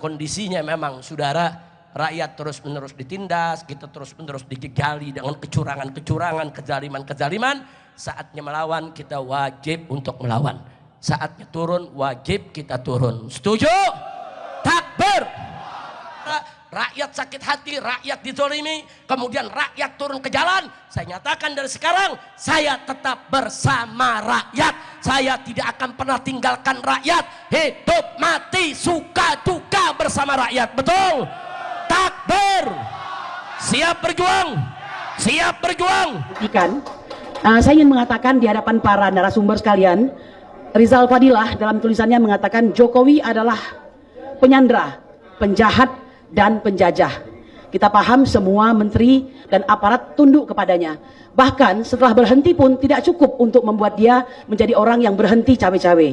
kondisinya memang saudara, rakyat terus-menerus ditindas, kita terus-menerus dijegali dengan kecurangan-kecurangan, kezaliman-kezaliman. Saatnya melawan, kita wajib untuk melawan. Saatnya turun, wajib kita turun. Setuju? Takbir! Rakyat sakit hati, rakyat dizolimi, kemudian rakyat turun ke jalan. Saya nyatakan dari sekarang, saya tetap bersama rakyat. Saya tidak akan pernah tinggalkan rakyat. Hidup mati suka duka bersama rakyat. Betul? Takbir! Siap berjuang! Siap berjuang! Saya ingin mengatakan di hadapan para narasumber sekalian, Rizal Fadilah dalam tulisannya mengatakan Jokowi adalah penyandra, penjahat, dan penjajah. Kita paham semua menteri dan aparat tunduk kepadanya. Bahkan setelah berhenti pun tidak cukup untuk membuat dia menjadi orang yang berhenti cawe-cawe.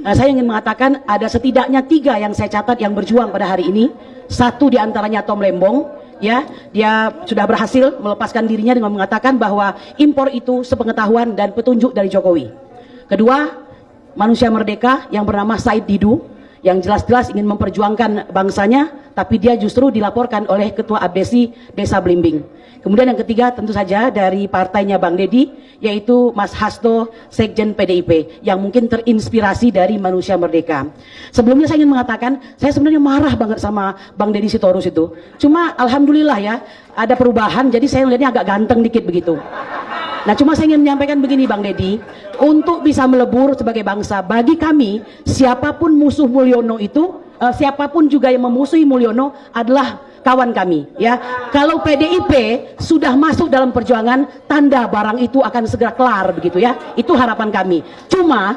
Saya ingin mengatakan ada setidaknya 3 yang saya catat yang berjuang pada hari ini. Satu diantaranya Tom Lembong, ya, dia sudah berhasil melepaskan dirinya dengan mengatakan bahwa impor itu sepengetahuan dan petunjuk dari Jokowi. Kedua, manusia merdeka yang bernama Said Didu, yang jelas-jelas ingin memperjuangkan bangsanya, tapi dia justru dilaporkan oleh Ketua Abdesi Desa Blimbing. Kemudian yang ketiga tentu saja dari partainya Bang Deddy, yaitu Mas Hasto, Sekjen PDIP, yang mungkin terinspirasi dari manusia merdeka. Sebelumnya saya ingin mengatakan, saya sebenarnya marah banget sama Bang Deddy Sitorus itu. Cuma alhamdulillah ya, ada perubahan, jadi saya melihatnya agak ganteng dikit begitu. Nah, cuma saya ingin menyampaikan begini Bang Deddy, untuk bisa melebur sebagai bangsa, bagi kami siapapun musuh Mulyono itu, siapapun juga yang memusuhi Mulyono adalah kawan kami, ya. Kalau PDIP sudah masuk dalam perjuangan, tanda barang itu akan segera kelar begitu ya. Itu harapan kami. Cuma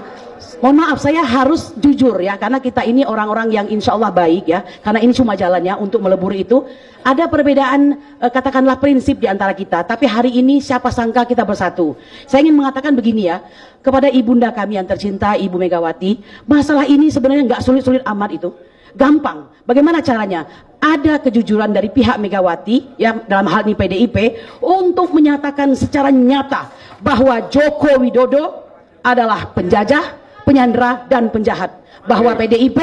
mohon maaf, saya harus jujur ya, karena kita ini orang-orang yang insya Allah baik ya, karena ini cuma jalannya untuk melebur itu. Ada perbedaan katakanlah prinsip di antara kita, tapi hari ini siapa sangka kita bersatu. Saya ingin mengatakan begini ya, kepada ibunda kami yang tercinta, Ibu Megawati, masalah ini sebenarnya nggak sulit-sulit amat itu. Gampang. Bagaimana caranya? Ada kejujuran dari pihak Megawati, yang dalam hal ini PDIP, untuk menyatakan secara nyata bahwa Joko Widodo adalah penjajah, penyandera, dan penjahat. Bahwa PDIP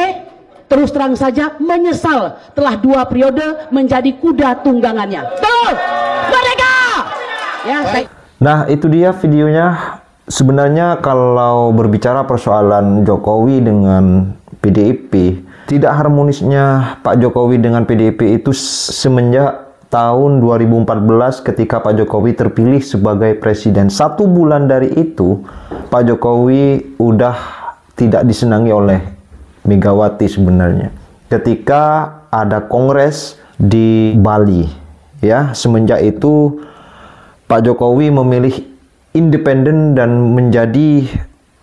terus terang saja menyesal telah 2 periode menjadi kuda tunggangannya. Betul! Merdeka! Ya, Nah, itu dia videonya. Sebenarnya kalau berbicara persoalan Jokowi dengan PDIP, tidak harmonisnya Pak Jokowi dengan PDIP itu semenjak tahun 2014 ketika Pak Jokowi terpilih sebagai presiden. 1 bulan dari itu, Pak Jokowi udah tidak disenangi oleh Megawati sebenarnya. Ketika ada kongres di Bali, ya, semenjak itu Pak Jokowi memilih independen dan menjadi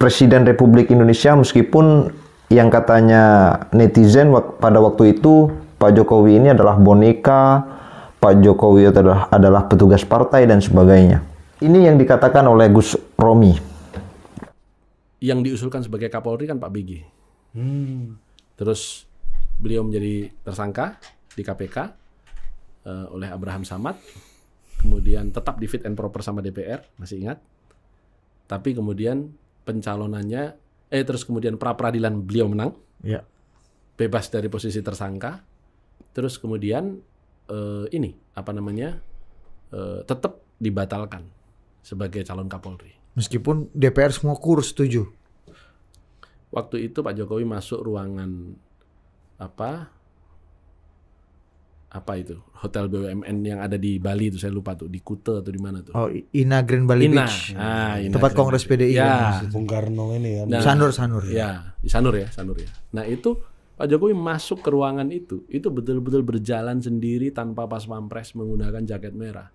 Presiden Republik Indonesia, meskipun yang katanya netizen pada waktu itu Pak Jokowi ini adalah boneka, Pak Jokowi adalah petugas partai dan sebagainya. Ini yang dikatakan oleh Gus Romi. Yang diusulkan sebagai Kapolri kan Pak BG. Terus beliau menjadi tersangka di KPK oleh Abraham Samad. Kemudian tetap di fit and proper sama DPR, masih ingat. Tapi kemudian pencalonannya, terus kemudian pra-peradilan beliau menang. Ya. Bebas dari posisi tersangka. Terus kemudian tetap dibatalkan sebagai calon Kapolri. Meskipun DPR semua kurus setuju. Waktu itu Pak Jokowi masuk ruangan apa itu hotel BUMN yang ada di Bali itu, saya lupa tuh, di Kuta atau di mana tuh. Oh, Ina Grand Bali Beach. Tempat Kongres PDI ya. Bung Karno ini ya. Nah, Sanur ya. Di Sanur ya. Nah, itu Pak Jokowi masuk ke ruangan itu betul-betul berjalan sendiri tanpa pas pampres menggunakan jaket merah.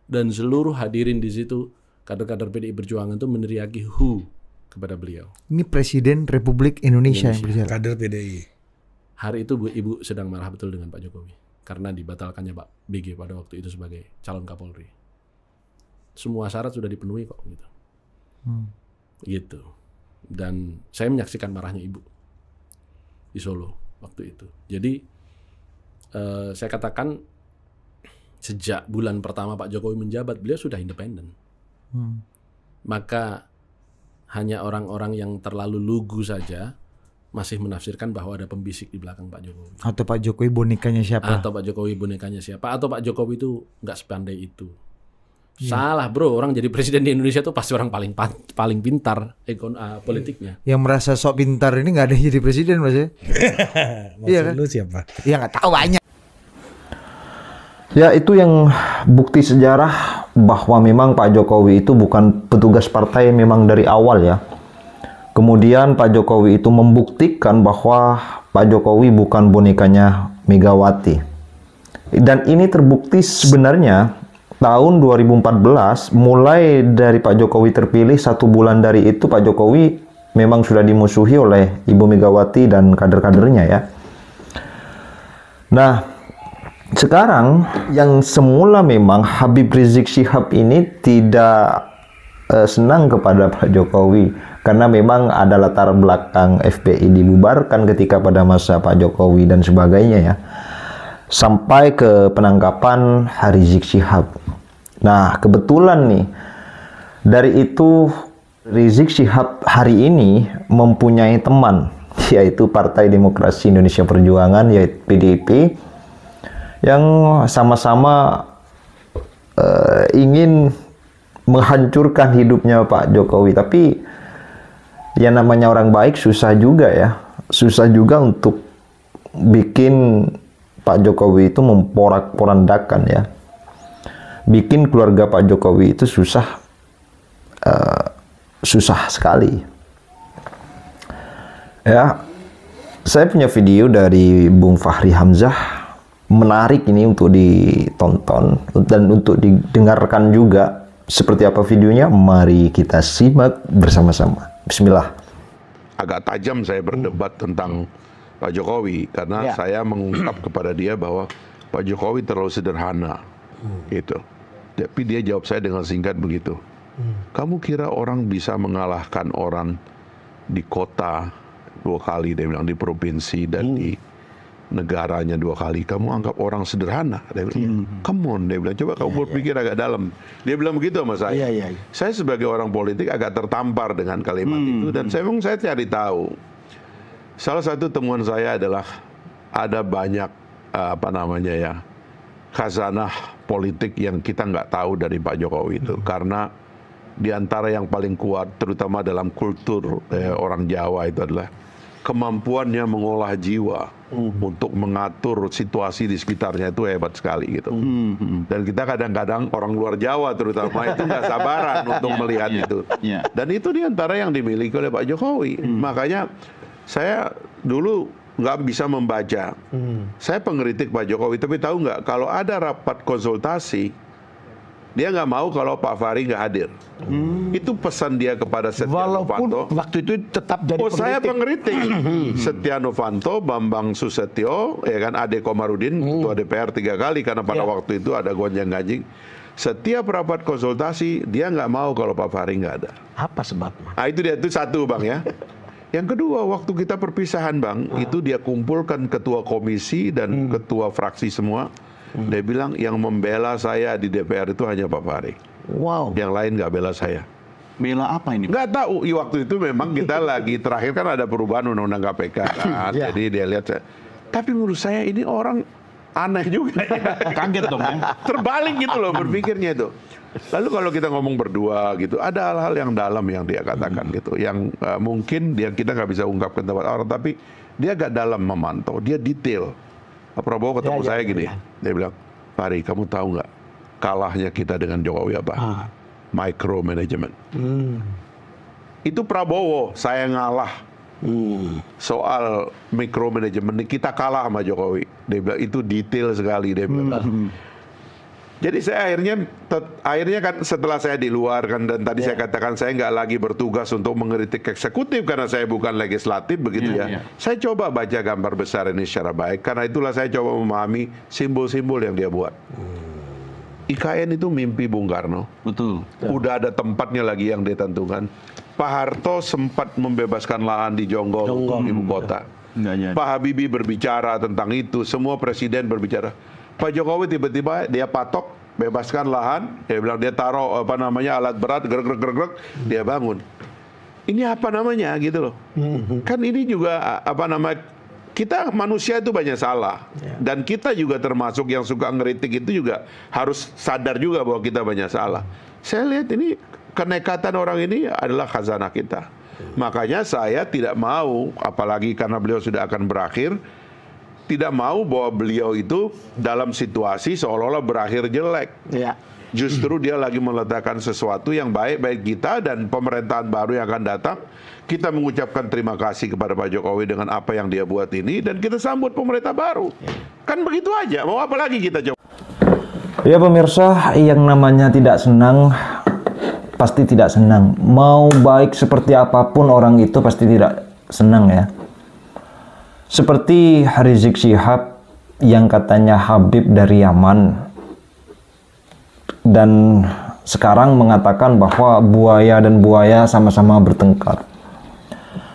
Dan seluruh hadirin di situ, kader-kader PDI Perjuangan itu meneriaki "Hu" kepada beliau. Ini Presiden Republik Indonesia yang berjalan. Kader PDI. Hari itu Ibu sedang marah betul dengan Pak Jokowi karena dibatalkannya Pak BG pada waktu itu sebagai calon Kapolri. Semua syarat sudah dipenuhi kok gitu. Gitu. Dan saya menyaksikan marahnya Ibu di Solo waktu itu. Jadi saya katakan sejak bulan pertama Pak Jokowi menjabat, beliau sudah independen. Maka hanya orang-orang yang terlalu lugu saja masih menafsirkan bahwa ada pembisik di belakang Pak Jokowi. Atau Pak Jokowi bonekanya siapa? Atau Pak Jokowi bonekanya siapa? Atau Pak Jokowi itu nggak sepandai itu. Salah bro, orang jadi presiden di Indonesia tuh pasti orang paling pintar politiknya. Yang merasa sok pintar ini nggak ada yang jadi presiden Mas ya? Iya kan? Lu siapa? Iya nggak tahu banyak. Ya, itu yang bukti sejarah bahwa memang Pak Jokowi itu bukan petugas partai memang dari awal ya. Kemudian Pak Jokowi itu membuktikan bahwa Pak Jokowi bukan bonekanya Megawati. Dan ini terbukti sebenarnya tahun 2014, mulai dari Pak Jokowi terpilih 1 bulan dari itu Pak Jokowi memang sudah dimusuhi oleh Ibu Megawati dan kader-kadernya ya. Nah, sekarang yang semula memang Habib Rizik Syihab ini tidak senang kepada Pak Jokowi karena memang ada latar belakang FPI dibubarkan ketika pada masa Pak Jokowi dan sebagainya ya, sampai ke penangkapan Rizik Syihab. Nah, kebetulan nih dari itu Rizik Syihab hari ini mempunyai teman, yaitu Partai Demokrasi Indonesia Perjuangan, yaitu PDIP, yang sama-sama ingin menghancurkan hidupnya Pak Jokowi. Tapi ya namanya orang baik susah juga ya. Susah juga untuk bikin Pak Jokowi itu memporak-porandakan ya. Bikin keluarga Pak Jokowi itu susah sekali. Ya, saya punya video dari Bung Fahri Hamzah, menarik ini untuk ditonton dan untuk didengarkan juga. Seperti apa videonya? Mari kita simak bersama-sama. Bismillah. Agak tajam saya berdebat tentang Pak Jokowi karena saya mengungkap kepada dia bahwa Pak Jokowi terlalu sederhana, gitu. Tapi dia jawab saya dengan singkat begitu. Kamu kira orang bisa mengalahkan orang di kota 2 kali, dia bilang, di provinsi dan di negaranya 2 kali, kamu anggap orang sederhana? Dia bilang, come on, dia bilang, coba kamu berpikir agak dalam. Dia bilang begitu sama saya. Saya sebagai orang politik agak tertampar dengan kalimat itu, dan saya cari tahu. Salah satu temuan saya adalah ada banyak khazanah politik yang kita nggak tahu dari Pak Jokowi itu, karena di antara yang paling kuat, terutama dalam kultur orang Jawa, itu adalah kemampuannya mengolah jiwa untuk mengatur situasi di sekitarnya itu hebat sekali gitu. Dan kita kadang-kadang orang luar Jawa terutama itu nggak sabaran untuk melihat itu. Dan itu diantara yang dimiliki oleh Pak Jokowi. Makanya saya dulu nggak bisa membaca. Saya pengkritik Pak Jokowi, tapi tahu nggak, kalau ada rapat konsultasi, dia nggak mau kalau Pak Fahri nggak hadir. Itu pesan dia kepada Setia Novanto. Walaupun waktu itu tetap jadi saya pengkritik. Setia Novanto, Bambang Susetio, ya kan, Ade Komarudin, ketua DPR 3 kali karena pada waktu itu ada gonjang-ganjing. Setiap rapat konsultasi dia nggak mau kalau Pak Fahri nggak ada. Apa sebabnya? Nah, itu dia, itu satu Bang ya. Yang kedua, waktu kita perpisahan Bang, itu dia kumpulkan ketua komisi dan ketua fraksi semua. Dia bilang yang membela saya di DPR itu hanya Pak Fahri. Wow. Yang lain nggak bela saya. Bela apa ini? Nggak tahu. Waktu itu memang kita lagi terakhir kan ada perubahan undang-undang KPK kan. Jadi dia lihat saya. Tapi menurut saya ini orang aneh juga. Kaget dong ya. Terbalik gitu loh berpikirnya itu. Lalu kalau kita ngomong berdua gitu, ada hal-hal yang dalam yang dia katakan gitu, yang mungkin kita nggak bisa ungkapkan tempat orang, tapi dia agak dalam memantau, dia detail. Pak Prabowo ketemu saya gini, dia bilang, Fahri, kamu tahu nggak kalahnya kita dengan Jokowi apa? Micromanagement. Itu Prabowo, saya ngalah. Soal micromanagement kita kalah sama Jokowi. Dia bilang itu detail sekali, dia bilang. Jadi saya akhirnya kan setelah saya di luar kan, dan tadi saya katakan saya nggak lagi bertugas untuk mengkritik eksekutif karena saya bukan legislatif begitu ya. Saya coba baca gambar besar ini secara baik, karena itulah saya coba memahami simbol-simbol yang dia buat. IKN itu mimpi Bung Karno. Betul. Udah ada tempatnya lagi yang ditentukan. Pak Harto sempat membebaskan lahan di Jonggol, ibu kota. Pak Habibie berbicara tentang itu, semua presiden berbicara. Pak Jokowi tiba-tiba dia patok, bebaskan lahan, dia bilang dia taruh alat berat, gerak, dia bangun. ini apa namanya gitu loh. Kan ini juga apa nama, kita manusia itu banyak salah. Dan kita juga termasuk yang suka ngeritik itu juga harus sadar juga bahwa kita banyak salah. Saya lihat ini kenekatan orang ini adalah khazanah kita. Makanya saya tidak mau, apalagi karena beliau sudah akan berakhir, tidak mau bahwa beliau itu dalam situasi seolah-olah berakhir jelek. Justru dia lagi meletakkan sesuatu yang baik bagi kita dan pemerintahan baru yang akan datang. Kita mengucapkan terima kasih kepada Pak Jokowi dengan apa yang dia buat ini, dan kita sambut pemerintah baru. Kan begitu aja, mau apa lagi kita coba? Ya pemirsa, yang namanya tidak senang pasti tidak senang. Mau baik seperti apapun orang itu pasti tidak senang ya. Seperti Rizik Syihab yang katanya Habib dari Yaman, dan sekarang mengatakan bahwa buaya dan buaya sama-sama bertengkar.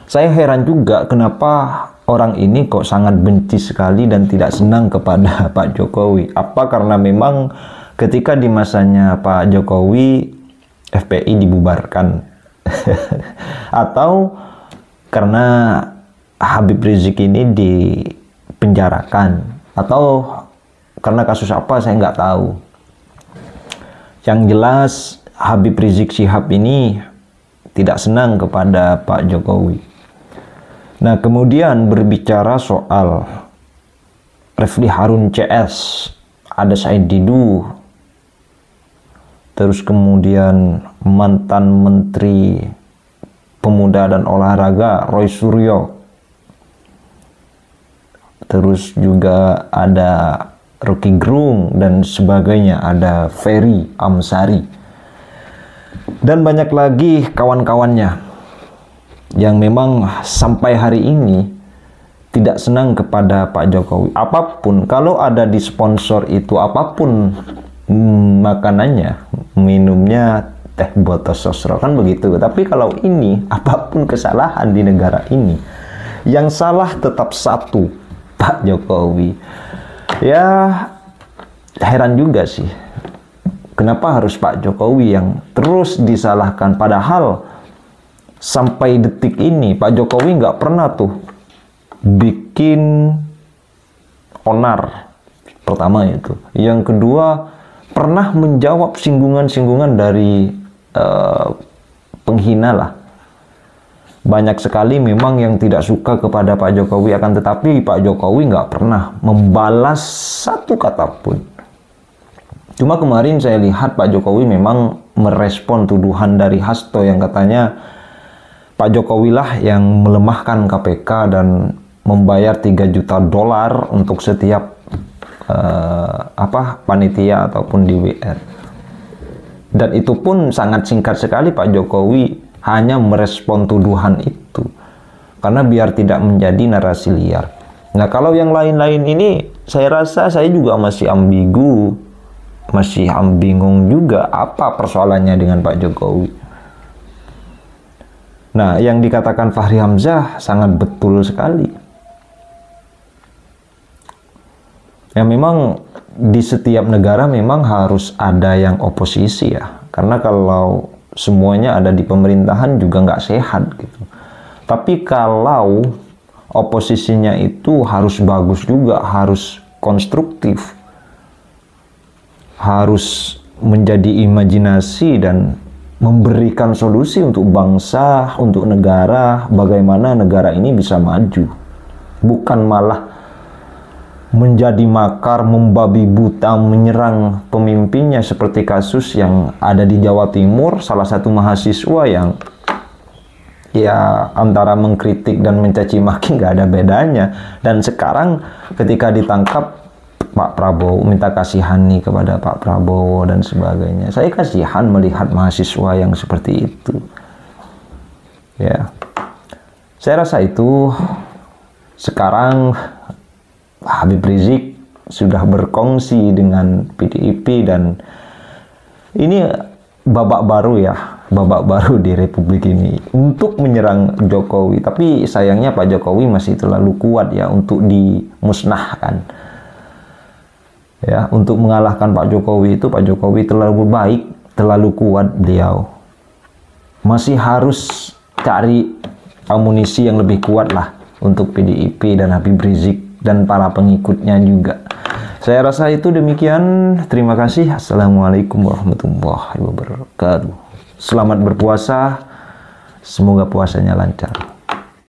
Saya heran juga kenapa orang ini kok sangat benci sekali dan tidak senang kepada Pak Jokowi. Apa karena memang ketika di masanya Pak Jokowi FPI dibubarkan? Atau karena Habib Rizik ini dipenjarakan? Atau karena kasus apa, saya nggak tahu. Yang jelas Habib Rizik Syihab ini tidak senang kepada Pak Jokowi. Nah, kemudian berbicara soal Refli Harun CS, ada Said Didu, terus kemudian mantan Menteri Pemuda dan Olahraga Roy Suryo, terus juga ada Rocky Gerung dan sebagainya, ada Ferry Amsari dan banyak lagi kawan-kawannya yang memang sampai hari ini tidak senang kepada Pak Jokowi. Apapun, kalau ada di sponsor itu, apapun makanannya, minumnya teh botol sosro, kan begitu. Tapi kalau ini, apapun kesalahan di negara ini, yang salah tetap satu, Pak Jokowi. Ya, heran juga sih, kenapa harus Pak Jokowi yang terus disalahkan, padahal sampai detik ini Pak Jokowi nggak pernah tuh bikin onar. Pertama itu. Yang kedua, pernah menjawab singgungan-singgungan dari penghina lah. Banyak sekali memang yang tidak suka kepada Pak Jokowi, akan tetapi Pak Jokowi nggak pernah membalas satu kata pun. Cuma kemarin saya lihat Pak Jokowi memang merespon tuduhan dari Hasto yang katanya Pak Jokowi lah yang melemahkan KPK dan membayar $3 juta untuk setiap panitia ataupun DWR. Dan itu pun sangat singkat sekali Pak Jokowi hanya merespon tuduhan itu, karena biar tidak menjadi narasi liar. Nah, kalau yang lain-lain ini saya rasa saya juga masih ambigu, masih bingung juga apa persoalannya dengan Pak Jokowi. Nah, yang dikatakan Fahri Hamzah sangat betul sekali. Ya, memang di setiap negara memang harus ada yang oposisi ya, karena kalau semuanya ada di pemerintahan juga nggak sehat gitu. Tapi kalau oposisinya itu harus bagus juga, harus konstruktif, harus menjadi imajinasi dan memberikan solusi untuk bangsa, untuk negara, bagaimana negara ini bisa maju, bukan malah menjadi makar, membabi buta, menyerang pemimpinnya seperti kasus yang ada di Jawa Timur, salah satu mahasiswa yang ya antara mengkritik dan mencaci maki nggak ada bedanya. Dan sekarang ketika ditangkap Pak Prabowo minta kasihani kepada Pak Prabowo dan sebagainya. Saya kasihan melihat mahasiswa yang seperti itu. Ya, saya rasa itu sekarang Habib Rizik sudah berkongsi dengan PDIP dan ini babak baru ya, babak baru di Republik ini untuk menyerang Jokowi. Tapi sayangnya Pak Jokowi masih terlalu kuat ya untuk dimusnahkan. Ya, untuk mengalahkan Pak Jokowi itu Pak Jokowi terlalu baik, terlalu kuat beliau. Masih harus cari amunisi yang lebih kuat lah untuk PDIP dan Habib Rizik dan para pengikutnya juga. Saya rasa itu demikian. Terima kasih. Assalamualaikum warahmatullahi wabarakatuh. Selamat berpuasa. Semoga puasanya lancar.